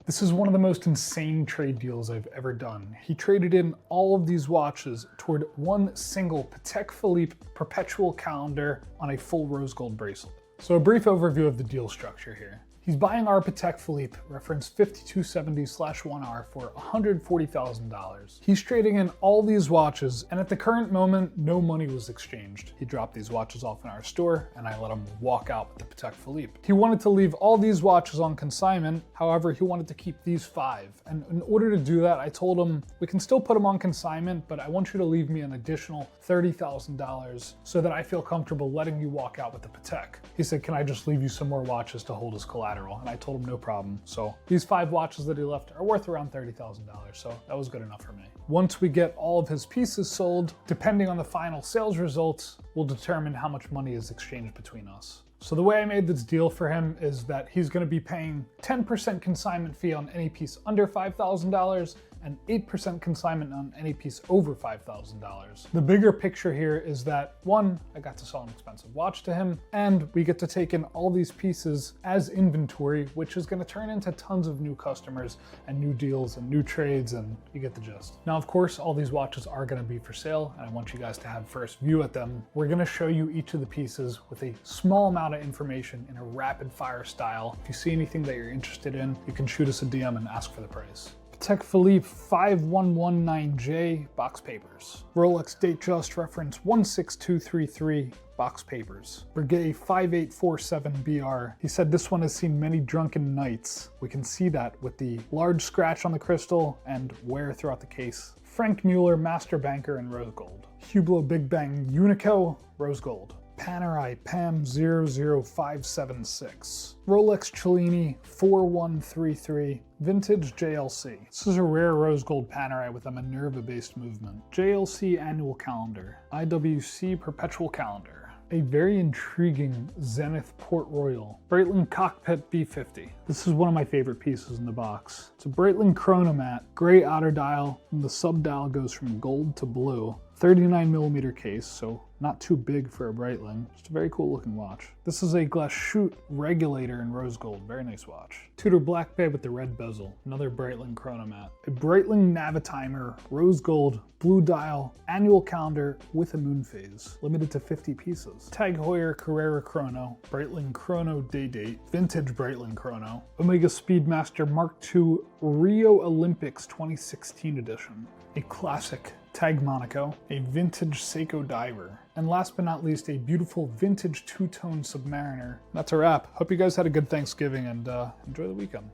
This is one of the most insane trade deals I've ever done. He traded in all of these watches toward one single Patek Philippe perpetual calendar on a full rose gold bracelet. So a brief overview of the deal structure here. He's buying our Patek Philippe, reference 5270/1R, for $140,000. He's trading in all these watches, and at the current moment, no money was exchanged. He dropped these watches off in our store, and I let him walk out with the Patek Philippe. He wanted to leave all these watches on consignment, however, he wanted to keep these 5. And in order to do that, I told him, we can still put them on consignment, but I want you to leave me an additional $30,000 so that I feel comfortable letting you walk out with the Patek. He said, can I just leave you some more watches to hold as collateral? And I told him no problem. So these 5 watches that he left are worth around $30,000. So that was good enough for me. Once we get all of his pieces sold, depending on the final sales results, we'll determine how much money is exchanged between us. So the way I made this deal for him is that he's going to be paying 10% consignment fee on any piece under $5,000 and 8% consignment on any piece over $5,000. The bigger picture here is that, 1, I got to sell an expensive watch to him, and we get to take in all these pieces as inventory, which is going to turn into tons of new customers and new deals and new trades, and you get the gist. Now, of course, all these watches are going to be for sale, and I want you guys to have first view at them. We're going to show you each of the pieces with a small amount of information in a rapid fire style. If you see anything that you're interested in, you can shoot us a DM and ask for the price. Patek Philippe 5119J box papers. Rolex Datejust reference 16233 box papers. Breguet 5847BR. He said this one has seen many drunken nights. We can see that with the large scratch on the crystal and wear throughout the case. Frank Mueller Master Banker in rose gold. Hublot Big Bang Unico rose gold. Panerai PAM 00576. Rolex Cellini 4133 Vintage JLC. This is a rare rose gold Panerai with a Minerva-based movement. JLC Annual Calendar. IWC Perpetual Calendar. A very intriguing Zenith Port Royal. Breitling Cockpit B50. This is one of my favorite pieces in the box. It's a Breitling Chronomat, gray outer dial, and the sub dial goes from gold to blue. 39mm case, so not too big for a Breitling. Just a very cool looking watch. This is a Glashütte regulator in rose gold. Very nice watch. Tudor Black Bay with the red bezel. Another Breitling Chronomat. A Breitling Navitimer, rose gold, blue dial, annual calendar with a moon phase. Limited to 50 pieces. Tag Heuer Carrera Chrono. Breitling Chrono Day Date. Vintage Breitling Chrono. Omega Speedmaster Mark II Rio Olympics 2016 edition. A classic Tag Monaco, a vintage Seiko diver, and last but not least, a beautiful vintage two-tone Submariner. That's a wrap. Hope you guys had a good Thanksgiving and enjoy the weekend.